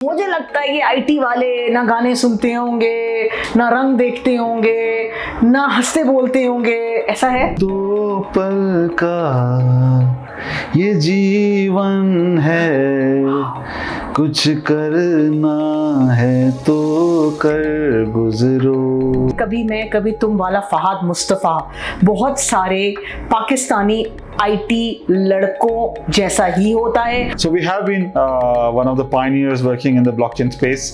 मुझे लगता है कि आईटी वाले ना गाने सुनते होंगे, ना रंग देखते होंगे, ना हंसते बोलते होंगे, ऐसा है? दो पल का ये जीवन है, कुछ करना है तो कर गुजरो। कभी मैं कभी तुम वाला फहाद मुस्तफा बहुत सारे पाकिस्तानी आईटी लड़कों जैसा ही होता है। So we have been one of the pioneers working in the blockchain space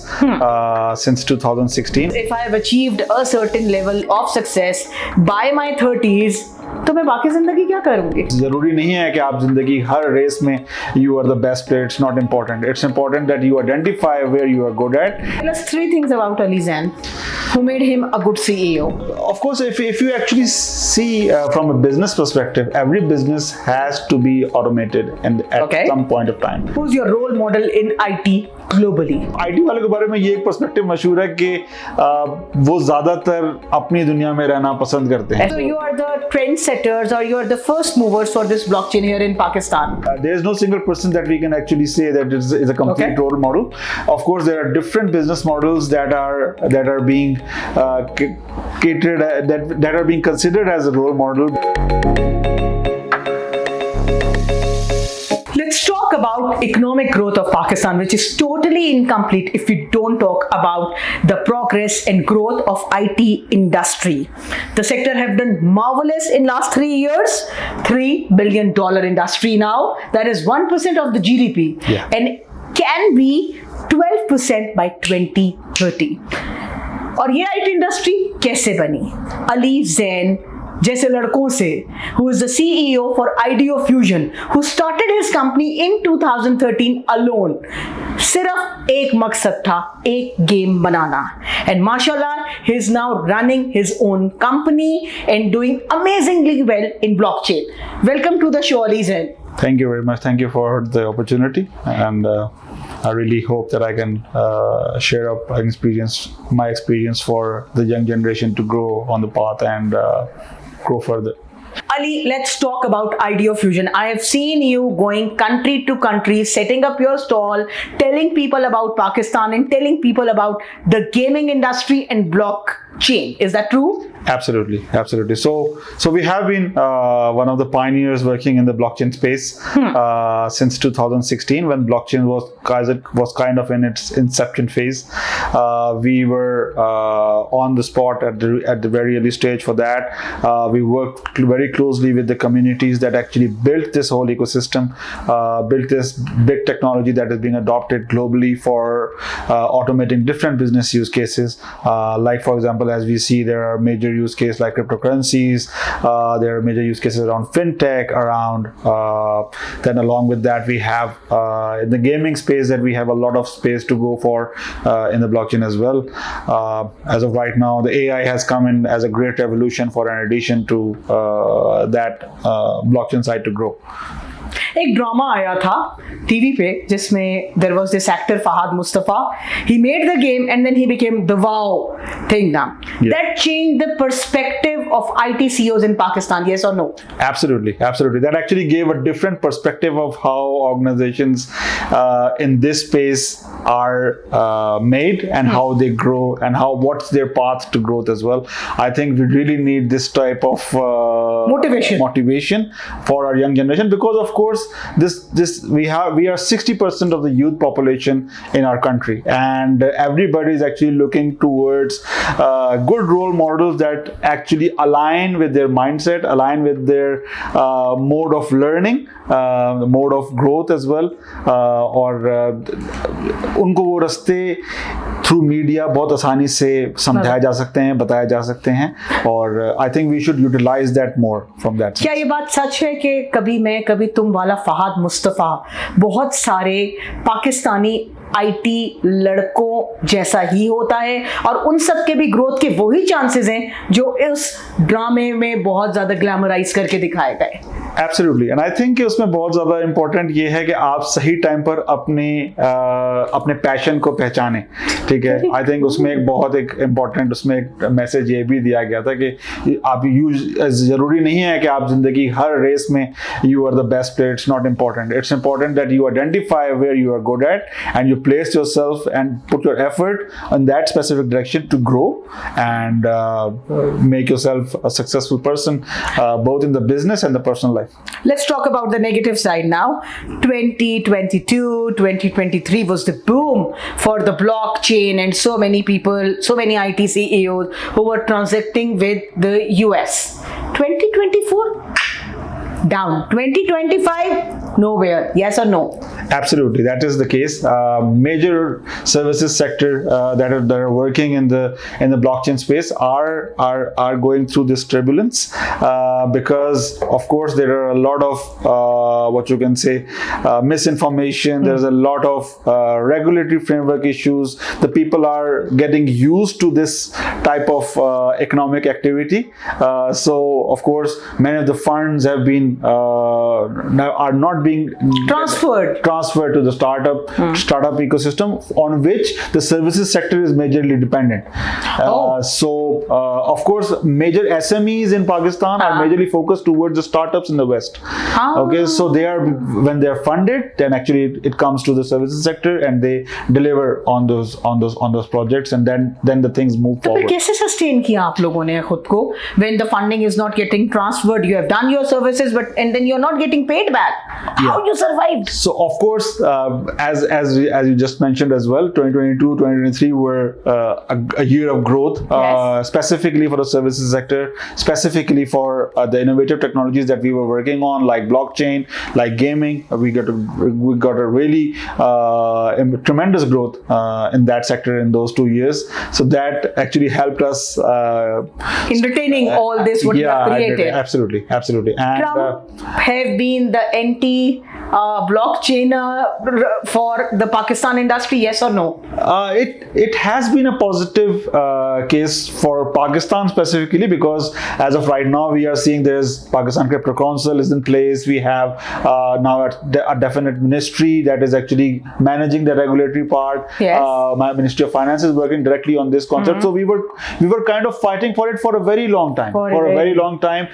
since 2016. If I have achieved a certain level of success by my 30s, तो मैं बाकी जिंदगी क्या करूंगी? जरूरी नहीं है कि आप जिंदगी हर रेस में you are the best player. It's not important. It's important that you identify where you are good at. Tell us 3 things about Ali Zain who made him a good CEO. Of course, if you actually see from a business perspective, every business has to be automated and at some point of time. Who's your role model in IT globally? IT वाले के बारे में ये एक perspective मशहूर है कि वो ज़्यादातर अपनी दुनिया में रहना पसंद करते हैं. So you are the trendsetters or you are the first movers for this blockchain here in Pakistan. There is no single person that we can actually say that is a complete role model. Of course, there are different business models that are being catered that are being considered as a role model. Let's talk about economic growth of Pakistan, which is totally incomplete if we don't talk about the progress and growth of IT industry. The sector have done marvelous in last 3 years. $3 billion industry now. That is 1% of the GDP and can be 12% by 2030. और ये IT industry कैसे बनी? अली ज़ैन जैसे लड़कों से, who is the CEO for Ideofuzion, who started his company in 2013 alone. सिर्फ एक मकसद था, एक game banana. And mashallah, he is now running his own company and doing amazingly well in blockchain. Welcome to the show, Ali Zain. Thank you very much. Thank you for the opportunity, and I really hope that I can share up my experience for the young generation to grow on the path and grow further. Ali, let's talk about Ideofuzion. I have seen you going country to country, setting up your stall, telling people about Pakistan and telling people about the gaming industry and blockchain. Is that true? Absolutely. So we have been one of the pioneers working in the blockchain space since 2016, when blockchain was kind of in its inception phase. We were on the spot at the very early stage for that. We worked very closely with the communities that actually built this whole ecosystem, built this big technology that is being adopted globally for automating different business use cases. Like, for example, as we see, there are major use cases like cryptocurrencies. There are major use cases around fintech, then along with that we have in the gaming space that we have a lot of space to go for in the blockchain as well. As of right now, the AI has come in as a great revolution for an addition to that blockchain side to grow. एक drama आया था TV पे जिसमें there was this actor Fahad Mustafa. He made the game and then he became the wow thing now. That changed the perspective of IT CEOs in Pakistan, yes or no? Absolutely. That actually gave a different perspective of how organizations in this space are made and how they grow and what's their path to growth as well. I think we really need this type of motivation for our young generation, because of course we are 60% of the youth population in our country, and everybody is actually looking towards good role models that actually align with their mindset, align with their mode of learning, mode of growth as well, और उनको वो रास्ते through media बहुत आसानी से समझाए जा सकते हैं, बताए जा सकते हैं, और I think we should utilize that more from that. क्या ये बात सच है कि कभी मैं कभी तुम वाला फहाद मुस्तफा बहुत सारे पाकिस्तानी आईटी लड़कों जैसा ही होता है और उन सब के भी ग्रोथ के वही चांसेस हैं जो इस ड्रामे में बहुत ज्यादा ग्लैमराइज करके दिखाए गए? एब्सोल्युटली एंड आई थिंक कि उसमें बहुत ज़्यादा इम्पोर्टेंट ये है कि आप सही टाइम पर अपने पैशन को पहचाने, ठीक है। आई थिंक उसमें एक इम्पोर्टेंट उसमें एक मैसेज ये भी दिया गया था कि आप ज़रूरी नहीं है कि आप जिंदगी हर रेस में you are the best player, it's not important, it's important that you identify where you are good at and you place yourself and put your effort in that specific direction to grow and make yourself a successful person both in the business and the personal life. Let's talk about the negative side now. 2022, 2023 was the boom for the blockchain and so many people, so many IT CEOs who were transacting with the US. 2024? Down. 2025? Nowhere. Yes or no? Absolutely, that is the case. Major services sector that are working in the blockchain space are going through this turbulence because of course there are a lot of what you can say misinformation. There's a lot of regulatory framework issues. The people are getting used to this type of economic activity. So of course many of the funds have been now are not being transferred to the startup ecosystem on which the services sector is majorly dependent. So of course major SMEs in Pakistan are majorly focused towards the startups in the West. Okay, so when they are funded, then actually it comes to the services sector and they deliver on those projects, and then the things move forward. तो कैसे sustain किया आप लोगों ने खुद को when the funding is not getting transferred? You have done your services, and then you're not getting paid back. How you survived? So of course, as you just mentioned as well, 2022, 2023 were a year of growth, specifically for the services sector, specifically for the innovative technologies that we were working on, like blockchain, like gaming. We got a really tremendous growth in that sector in those 2 years. So that actually helped us in retaining all this what you have created. Absolutely. And Trump have been the blockchain for the Pakistan industry, yes or no? It has been a positive case for Pakistan specifically, because as of right now we are seeing there's Pakistan Crypto Council is in place. We have now a definite ministry that is actually managing the regulatory part. My Ministry of Finance is working directly on this concept. So we were kind of fighting for it for a very long time. For a very long time,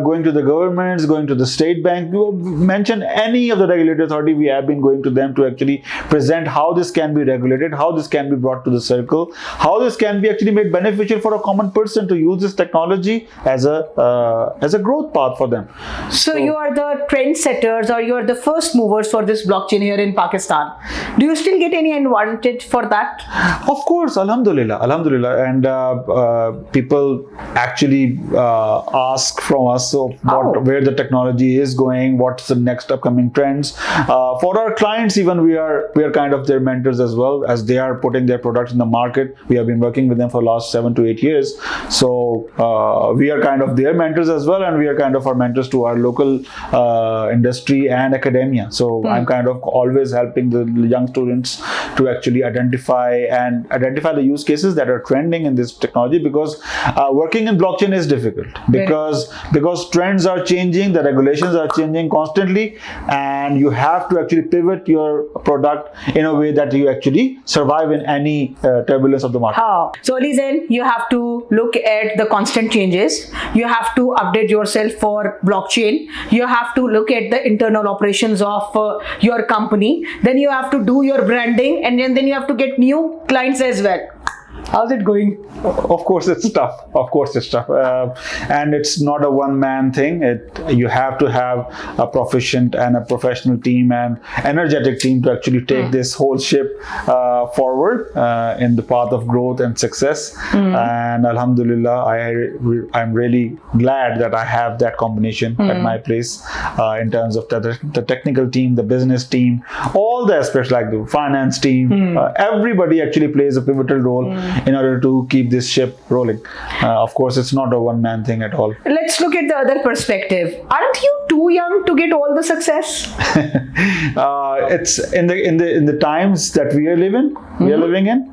going to the governments, going to the state bank. You mention any of the regulatory authority, we have been going to them to actually present how this can be regulated, how this can be brought to the circle, how this can be actually made beneficial for a common person to use this technology as a growth path for them. So you are the trendsetters, or you are the first movers for this blockchain here in Pakistan. Do you still get any advantage for that? Of course, alhamdulillah, and people actually ask from us where the technology is going, what's the next upcoming trends. For our clients, even we are kind of their mentors as well, as they are putting their products in the market. We have been working with them for the last 7 to 8 years. So we are kind of their mentors as well, and we are kind of our mentors to our local industry and academia. So I'm kind of always helping the young students to actually identify the use cases that are trending in this technology, because working in blockchain is difficult because trends are changing, the regulations are changing constantly, and you have to actually pivot your product in a way that you actually survive in any turbulence of the market. So Zain, you have to look at the constant changes. You have to update yourself for blockchain. You have to look at the internal operations of your company. Then you have to do your branding, and then you have to get new clients as well. How's it going? Of course it's tough. And it's not a one-man thing. You have to have a proficient and a professional team and energetic team to actually take this whole ship forward in the path of growth and success. And alhamdulillah, I'm really glad that I have that combination at my place, in terms of the technical team, the business team, all the aspects, like the finance team. Everybody actually plays a pivotal role in order to keep this ship rolling. Of course, it's not a one-man thing at all. Let's look at the other perspective. Aren't you too young to get all the success? It's in the times that we are living in.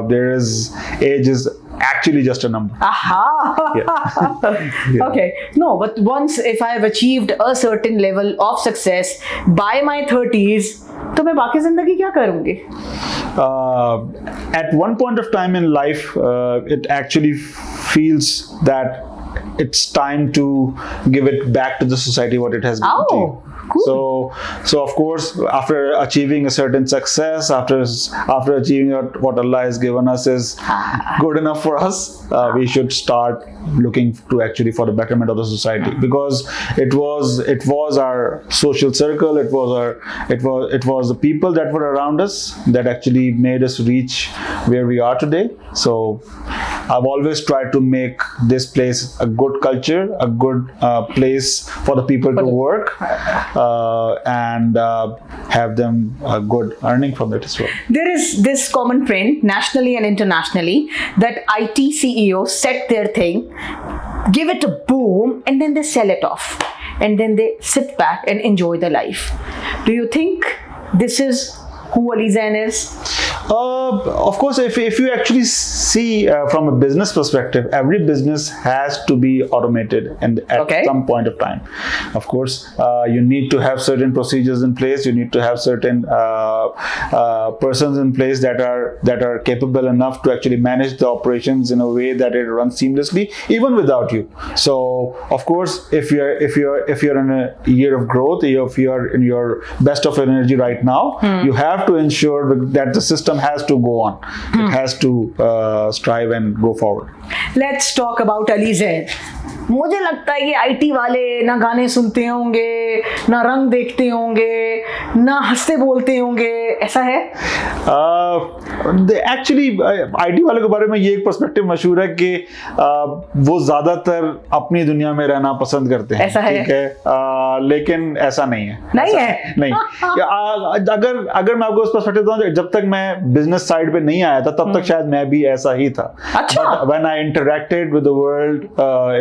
There is age is actually just a number. Aha. Yeah. Okay. No, but once if I have achieved a certain level of success by my 30s, तो मैं बाकी जिंदगी क्या करूँगी? At one point of time in life, it actually feels that it's time to give it back to the society what it has given to you. Cool. So of course, after achieving a certain success, after achieving what Allah has given us is good enough for us, we should start looking to actually for the betterment of the society, because it was our social circle, it was the people that were around us that actually made us reach where we are today. So I've always tried to make this place a good culture, a good place for the people to work, and have them a good earning from it as well. There is this common trend nationally and internationally that IT CEOs set their thing, give it a boom, and then they sell it off. And then they sit back and enjoy the life. Do you think this is who Ali Zain is? Of course, if you actually see from a business perspective, every business has to be automated and at some point of time. Of course, you need to have certain procedures in place. You need to have certain persons in place that are capable enough to actually manage the operations in a way that it runs seamlessly, even without you. So, of course, if you're in a year of growth, if you're in your best of energy right now, you have to ensure that the system has to go on. It has to strive and go forward. Let's talk about Ali Zain. मुझे लगता है कि IT वाले ना गाने सुनते होंगे, ना रंग देखते होंगे, ना हंसते बोलते होंगे, ऐसा है? एक्चुअली आईटी वाले के बारे में ये एक पर्सपेक्टिव मशहूर है कि वो ज्यादातर अपनी दुनिया में रहना पसंद करते हैं. ऐसा है? ठीक है, लेकिन ऐसा नहीं है. नहीं है? नहीं. अगर मैं आपको उस पर्सपेक्टिव दूं, जब तक मैं बिजनेस साइड पे नहीं आया था तब तक शायद मैं भी ऐसा ही था. अच्छा. But when I interacted with the world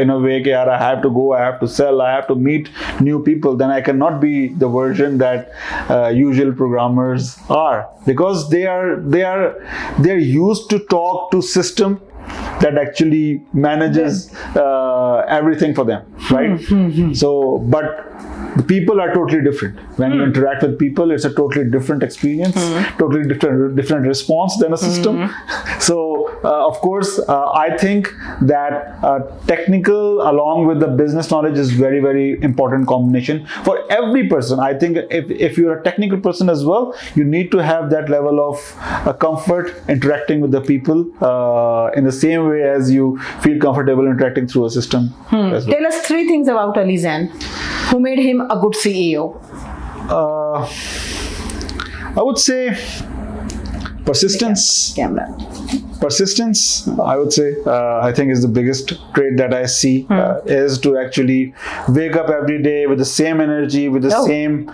in a way कि यार I have to go, I have to sell, I have to meet new people, then I cannot be the version that usual programmers are, because they are used to talk to system that actually manages everything for them, right? So, but the people are totally different. When you interact with people, it's a totally different experience, totally different response than a system. So, of course, I think that technical along with the business knowledge is very, very important combination for every person. I think if you're a technical person as well, you need to have that level of comfort interacting with the people in the same way as you feel comfortable interacting through a system as well. Tell us 3 things about Ali Zain who made him a good CEO. I would say persistence. Persistence, I would say, I think is the biggest trait that I see, is to actually wake up every day with the same energy, with the same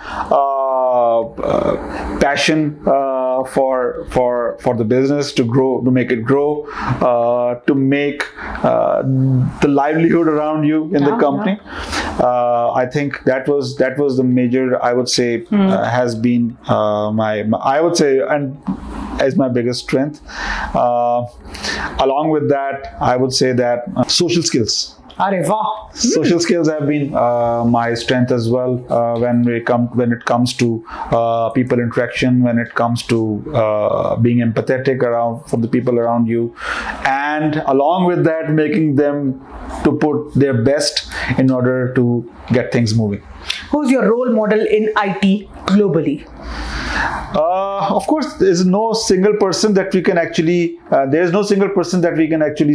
passion for the business to grow, to make it grow, to make the livelihood around you in the company. I think that was the major, I would say, has been I would say, and is my biggest strength. Along with that, I would say that social skills. Social skills have been my strength as well, when it comes to people interaction, when it comes to being empathetic for the people around you, and along with that, making them to put their best in order to get things moving. Who's your role model in IT globally? Of course, there's no single person that we can actually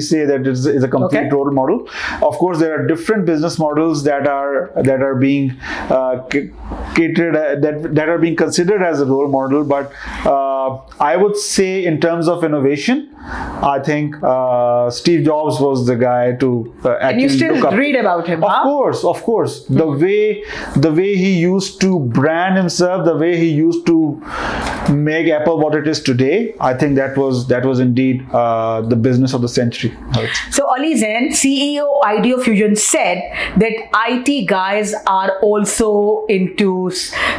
say that is a complete role model. Of course, there are different business models that are being catered, that are being considered as a role model. But I would say, in terms of innovation, I think Steve Jobs was the guy to actually. And you still read about him, Of course. The way he used to brand himself, the way he used to make Apple what it is today, I think that was indeed the business of the century. So Ali Zain, CEO Ideofuzion, said that IT guys are also into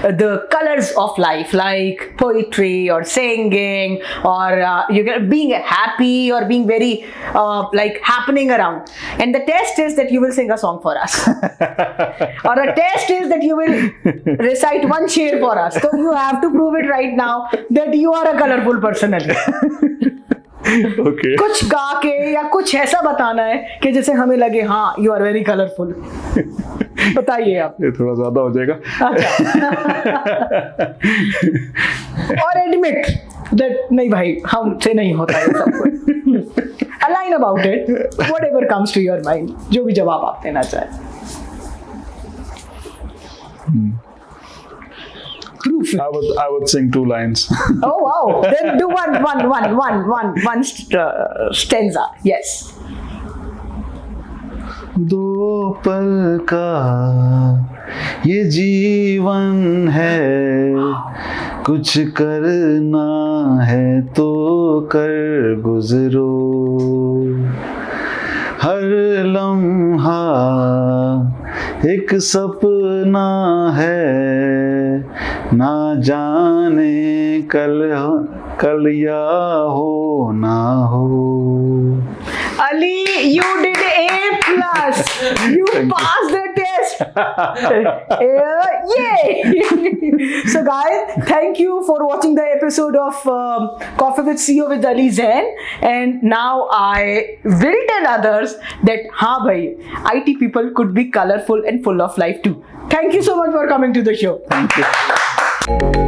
the colors of life, like poetry or singing or being happy or being very like happening around. And the test is that you will sing a song for us. Or a test is that you will recite one sher for us. So you have to prove it right now that you are a colorful personality. Okay. कुछ गा के या कुछ ऐसा बताना है कि जैसे हमें लगे हाँ यू आर वेरी कलरफुल. बताइए आप. ये थोड़ा ज्यादा हो जाएगा. और एडमिट दैट नहीं भाई हमसे नहीं होता है सब कुछ. A line about it, whatever comes to your mind, जो भी जवाब आप देना चाहें. Proof it. I would sing 2 lines. Oh wow! Then do one stanza. Yes. दो पल का ये जीवन है, कुछ करना है तो कर गुजरो. हर लम्हा एक सपना है, ना जाने कल या हो ना हो. Ali, you did A+. You passed the test. Yay! So guys, thank you for watching the episode of Coffee with CEO with Ali Zain. And now I will tell others that हाँ भाई, IT people could be colorful and full of life too. Thank you so much for coming to the show. Thank you.